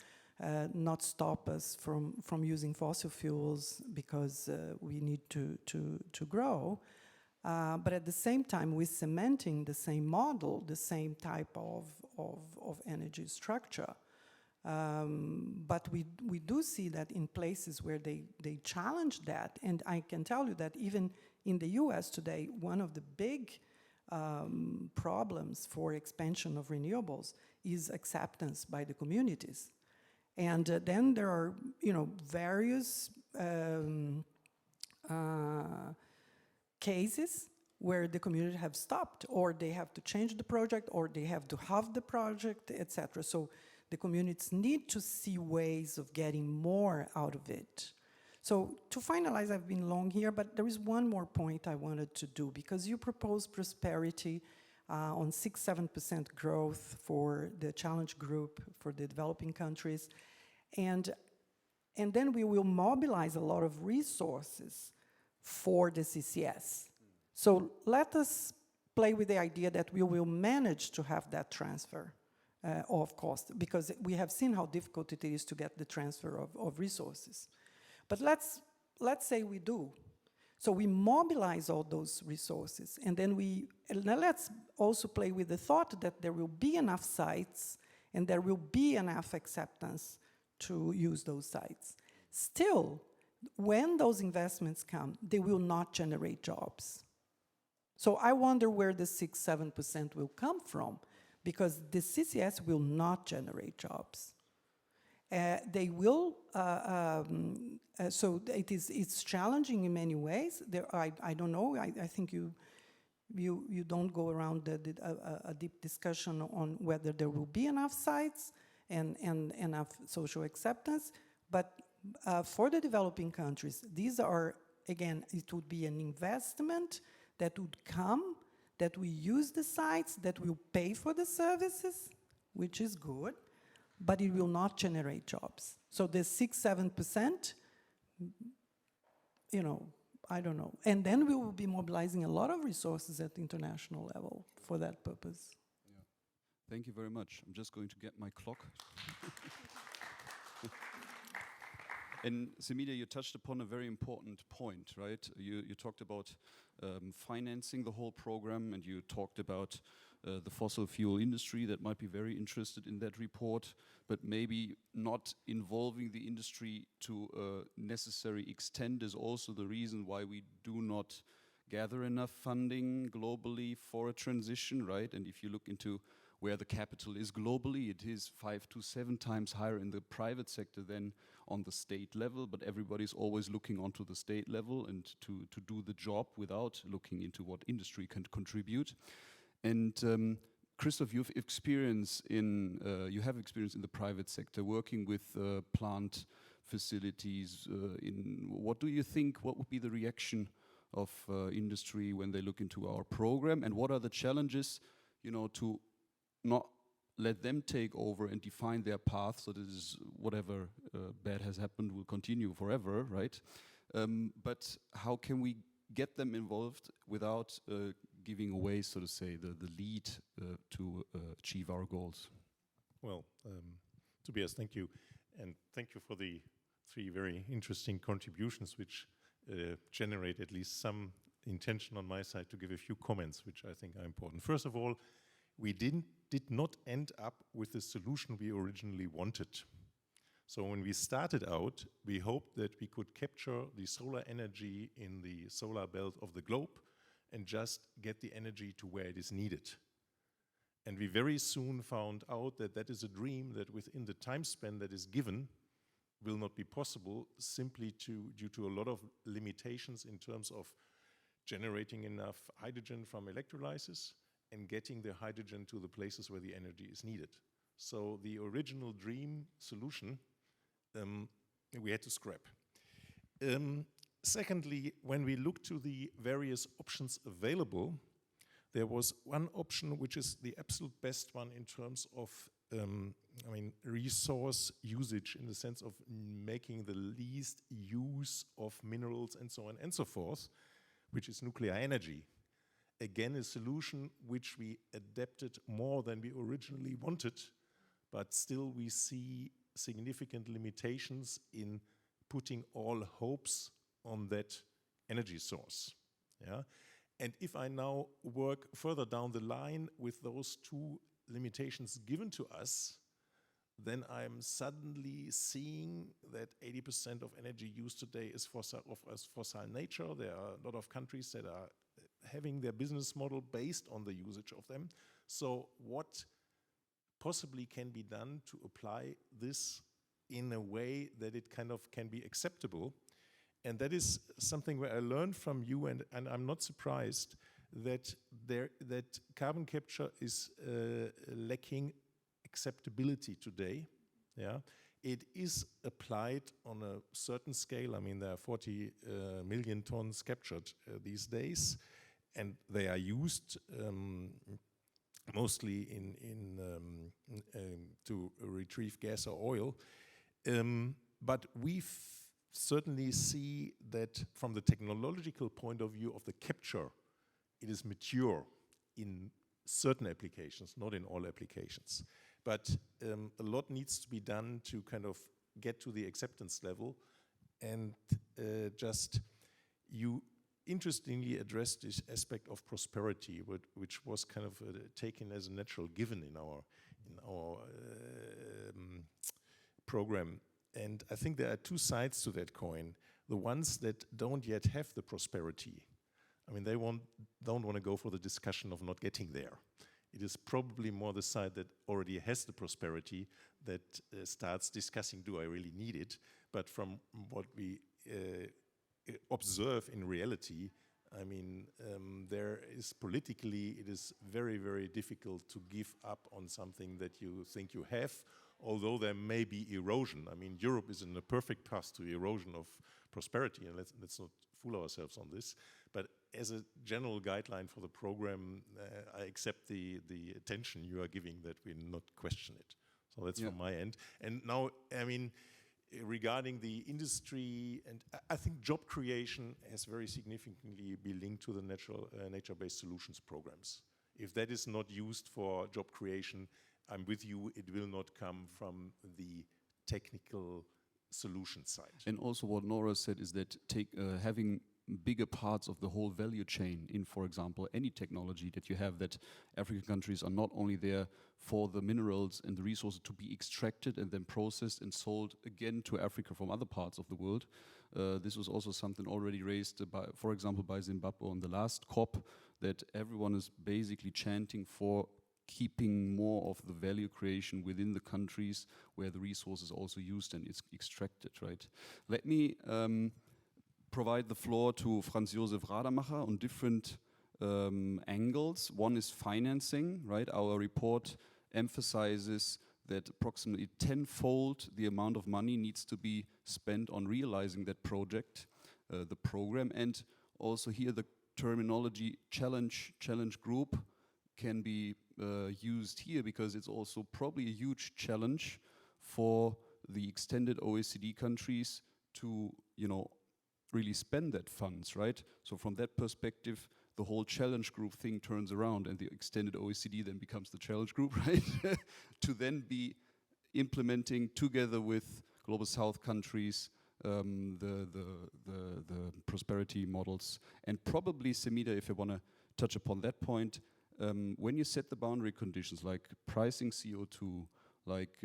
not stop us from using fossil fuels because we need to grow. But at the same time, we're cementing the same model, the same type of energy structure. But we do see that in places where they challenge that, and I can tell you that even in the US today, one of the big problems for expansion of renewables is acceptance by the communities. And then there are, various cases where the community have stopped, or they have to change the project, or they have to halve the project, etc. So the communities need to see ways of getting more out of it. So to finalize, I've been long here, but there is one more point I wanted to do, because you propose prosperity on 6-7% growth for the challenge group for the developing countries, and then we will mobilize a lot of resources for the CCS. So let us play with the idea that we will manage to have that transfer of cost, because we have seen how difficult it is to get the transfer of resources. But let's say we do. So we mobilize all those resources, and then let's also play with the thought that there will be enough sites and there will be enough acceptance to use those sites. Still, when those investments come, they will not generate jobs. So I wonder where the 6-7% will come from, because the CCS will not generate jobs. They will, so it's challenging in many ways. I don't know, I think you don't go around a deep discussion on whether there will be enough sites and enough social acceptance, but for the developing countries, these are, again, it would be an investment that would come, that we use the sites, that will pay for the services, which is good, but it will not generate jobs. So the 6-7%, I don't know. And then we will be mobilizing a lot of resources at the international level for that purpose. Yeah. Thank you very much. I'm just going to get my clock. And Semilia, you touched upon a very important point, right? You talked about financing the whole program, and you talked about the fossil fuel industry that might be very interested in that report, but maybe not involving the industry to a necessary extent is also the reason why we do not gather enough funding globally for a transition, right? And if you look into where the capital is globally, it is 5 to 7 times higher in the private sector than on the state level, but everybody's always looking onto the state level and to do the job without looking into what industry can contribute. And Christoph, you have experience in the private sector working with plant facilities. What do you think? What would be the reaction of industry when they look into our program, and what are the challenges, to not let them take over and define their path, so that is whatever bad has happened will continue forever, right? But how can we get them involved without giving away, so to say, the lead to achieve our goals? Well, Tobias, thank you. And thank you for the 3 very interesting contributions, which generate at least some intention on my side to give a few comments, which I think are important. First of all, we didn't did not end up with the solution we originally wanted. So when we started out, we hoped that we could capture the solar energy in the solar belt of the globe and just get the energy to where it is needed. And we very soon found out that that is a dream that within the time span that is given will not be possible, simply due to a lot of limitations in terms of generating enough hydrogen from electrolysis and getting the hydrogen to the places where the energy is needed. So the original dream solution we had to scrap. Secondly, when we look to the various options available, there was one option which is the absolute best one in terms of resource usage, in the sense of making the least use of minerals and so on and so forth, which is nuclear energy. Again, a solution which we adapted more than we originally wanted, but still we see significant limitations in putting all hopes on that energy source. Yeah? And if I now work further down the line with those two limitations given to us, then I'm suddenly seeing that 80% of energy used today is fossil nature. There are a lot of countries that are having their business model based on the usage of them. So what possibly can be done to apply this in a way that it kind of can be acceptable? And that is something where I learned from you, and I'm not surprised that carbon capture is lacking acceptability today. Yeah, it is applied on a certain scale. I mean, there are 40 million tons captured these days, and they are used mostly to retrieve gas or oil. But we certainly see that from the technological point of view of the capture, it is mature in certain applications, not in all applications. But a lot needs to be done to kind of get to the acceptance level. And just you interestingly addressed this aspect of prosperity, which was kind of taken as a natural given in our program. And I think there are two sides to that coin. The ones that don't yet have the prosperity, I mean, they don't want to go for the discussion of not getting there. It is probably more the side that already has the prosperity that starts discussing, do I really need it? But from what we observe in reality, I mean, there is politically, it is very, very difficult to give up on something that you think you have, although there may be erosion. I mean, Europe is in a perfect path to erosion of prosperity, and let's not fool ourselves on this. But as a general guideline for the program, I accept the attention you are giving, that we not question it. So that's from my end. And now, I mean, regarding the industry, and I think job creation has very significantly been linked to the nature-based solutions programs. If that is not used for job creation, I'm with you, it will not come from the technical solution side. And also what Nora said is that having bigger parts of the whole value chain in, for example, any technology that you have, that African countries are not only there for the minerals and the resources to be extracted and then processed and sold again to Africa from other parts of the world. This was also something already raised, for example, by Zimbabwe on the last COP, that everyone is basically chanting for keeping more of the value creation within the countries where the resource is also used and it's extracted, right? Let me provide the floor to Franz Josef Rademacher on different angles. One is financing, right? Our report emphasizes that approximately tenfold the amount of money needs to be spent on realizing that project, the program, and also here the terminology challenge group can be used here, because it's also probably a huge challenge for the extended OECD countries to, really spend that funds, right? So from that perspective, the whole challenge group thing turns around, and the extended OECD then becomes the challenge group, right? To then be implementing together with Global South countries the prosperity models. And probably, Semida, if you want to touch upon that point, when you set the boundary conditions, like pricing CO2, like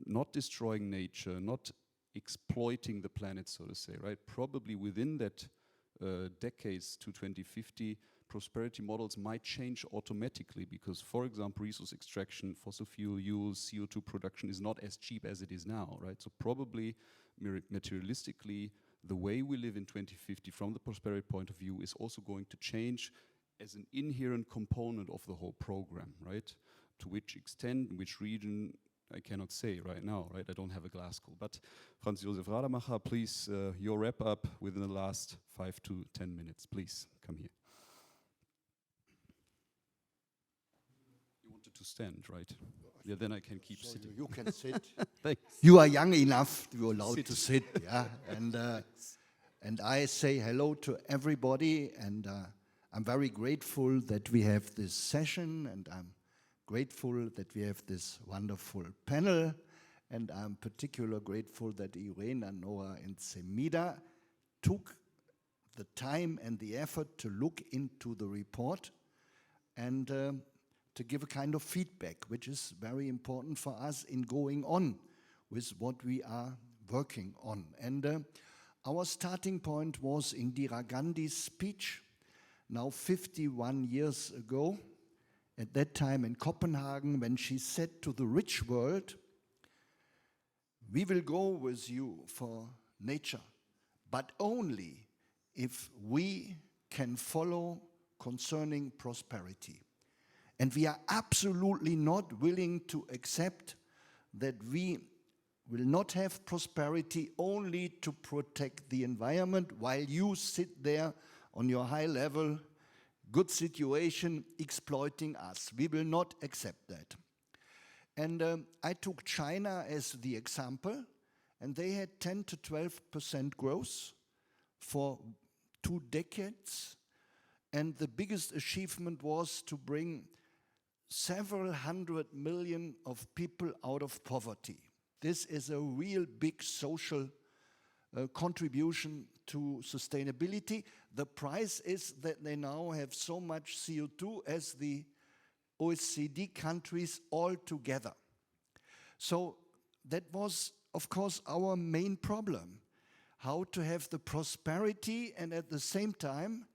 not destroying nature, not exploiting the planet, so to say, right? Probably within that decades to 2050, prosperity models might change automatically because, for example, resource extraction, fossil fuel use, CO2 production is not as cheap as it is now, right? So probably materialistically, the way we live in 2050 from the prosperity point of view is also going to change as an inherent component of the whole program, right? To which extent, in which region, I cannot say right now, right? I don't have a glass skull. But Franz Josef Rademacher, please, your wrap up within the last 5 to 10 minutes. Please, come here. You wanted to stand, right? Yeah, then I can keep So sitting. you can sit. Thanks. You are young enough, you're allowed Sit. to sit, yeah. And I say hello to everybody, and I'm very grateful that we have this session, and I'm grateful that we have this wonderful panel, and I'm particularly grateful that Irene, Noah, and Semida took the time and the effort to look into the report and to give a kind of feedback, which is very important for us in going on with what we are working on. And our starting point was Indira Gandhi's speech, now 51 years ago, at that time in Copenhagen, when she said to the rich world, "We will go with you for nature, but only if we can follow concerning prosperity. And we are absolutely not willing to accept that we will not have prosperity only to protect the environment while you sit there on your high level, good situation, exploiting us. We will not accept that." And I took China as the example, and they had 10 to 12% growth for 2 decades. And the biggest achievement was to bring several 100 million of people out of poverty. This is a real big social contribution to sustainability. The price is that they now have so much CO2 as the OECD countries all together. So that was, of course, our main problem. How to have the prosperity and at the same time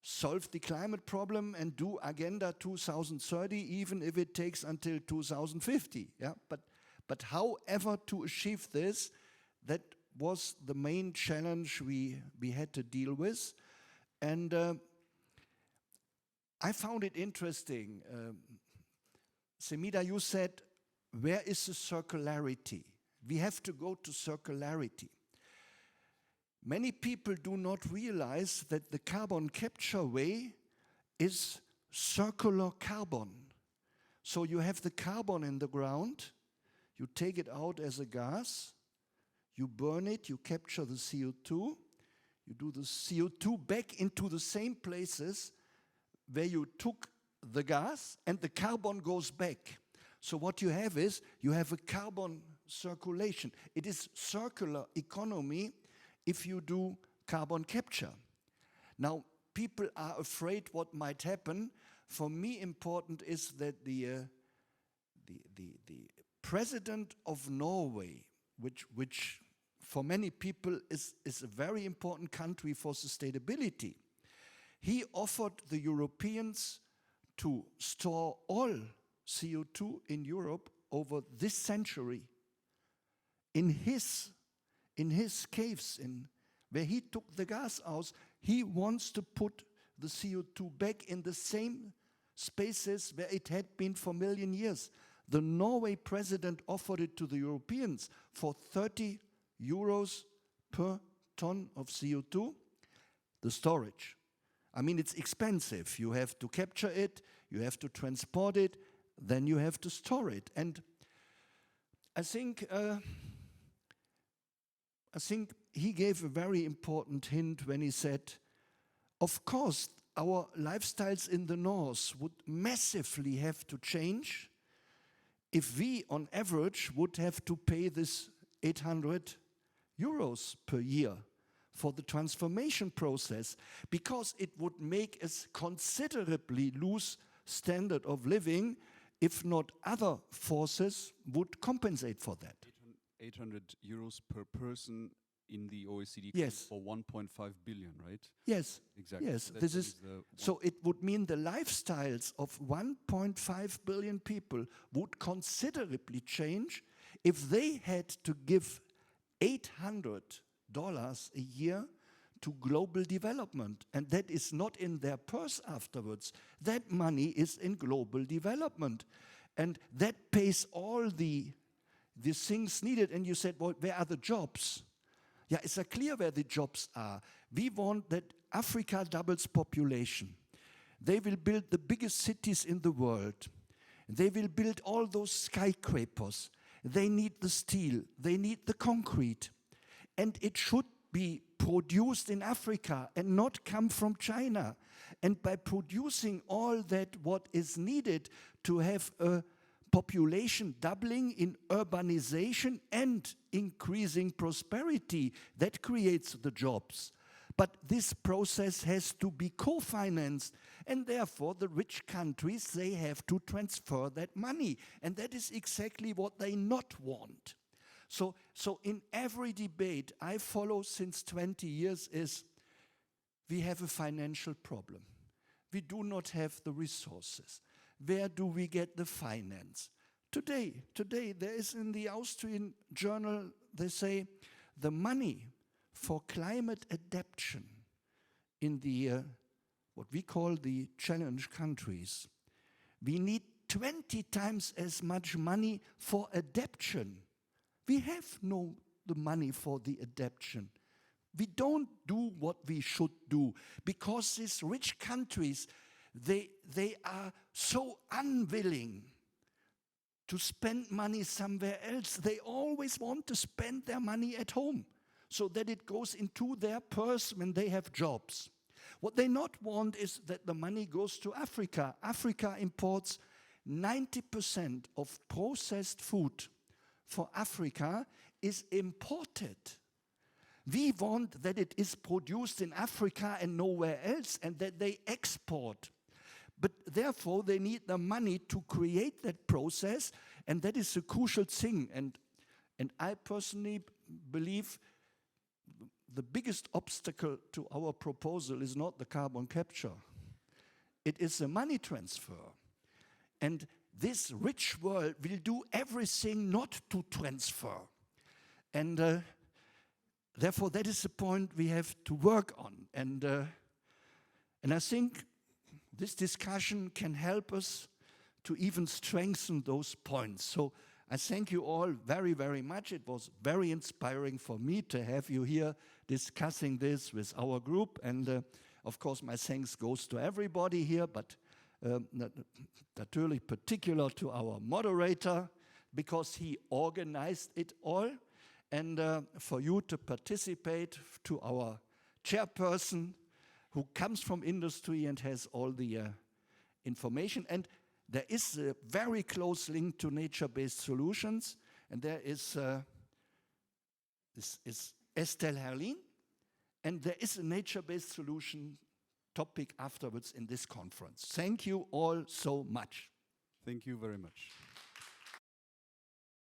solve the climate problem and do Agenda 2030, even if it takes until 2050. Yeah? But however to achieve this, that was the main challenge we had to deal with. And I found it interesting. Semida, you said, where is the circularity? We have to go to circularity. Many people do not realize that the carbon capture way is circular carbon. So you have the carbon in the ground, you take it out as a gas, you burn it, you capture the CO2, you do the CO2 back into the same places where you took the gas, and the carbon goes back. So what you have is, you have a carbon circulation. It is circular economy if you do carbon capture. Now, people are afraid what might happen. For me, important is that the president of Norway, which for many people is a very important country for sustainability, he offered the Europeans to store all CO2 in Europe over this century in his caves, where he took the gas out. He wants to put the CO2 back in the same spaces where it had been for a million years. The Norway president offered it to the Europeans for 30 euros per ton of CO2, the storage. I mean, it's expensive. You have to capture it, you have to transport it, then you have to store it. And I think he gave a very important hint when he said, of course, our lifestyles in the north would massively have to change if we, on average, would have to pay this 800 euros per year for the transformation process, because it would make us considerably lose standard of living if not other forces would compensate for that. 800 euros per person in the OECD Yes. for 1.5 billion, right? Yes. Exactly. Yes, That this is the so it would mean the lifestyles of 1.5 billion people would considerably change if they had to give $800 a year to global development. And that is not in their purse afterwards. That money is in global development. And that pays all the things needed. And you said, well, where are the jobs? Yeah, it's clear where the jobs are. We want that Africa doubles population. They will build the biggest cities in the world. They will build all those skyscrapers. They need the steel. They need the concrete. And it should be produced in Africa and not come from China. And by producing all that what is needed to have a population doubling in urbanization and increasing prosperity, that creates the jobs. But this process has to be co-financed, and therefore the rich countries, they have to transfer that money. And that is exactly what they not want. So in every debate I follow since 20 years is, we have a financial problem. We do not have the resources. Where do we get the finance? Today there is in the Austrian journal, they say, the money for climate adaptation in the, what we call the challenge countries, we need 20 times as much money for adaptation. We have the money for the adaptation. We don't do what we should do because these rich countries, they are so unwilling to spend money somewhere else. They always want to spend their money at home so that it goes into their purse when they have jobs. What they not want is that the money goes to Africa. Africa imports 90% of processed food for Africa is imported. We want that it is produced in Africa and nowhere else, and that they export. But therefore, they need the money to create that process, and that is a crucial thing. And I personally believe the biggest obstacle to our proposal is not the carbon capture. It is the money transfer. And this rich world will do everything not to transfer. And therefore, that is the point we have to work on. And I think this discussion can help us to even strengthen those points. So I thank you all very, very much. It was very inspiring for me to have you here discussing this with our group. And of course, my thanks goes to everybody here, but natürlich particular to our moderator, because he organized it all. And for you to participate, to our chairperson, who comes from industry and has all the information. And there is a very close link to nature-based solutions. And there is Estelle Herlin. And there is a nature-based solution topic afterwards in this conference. Thank you all so much. Thank you very much.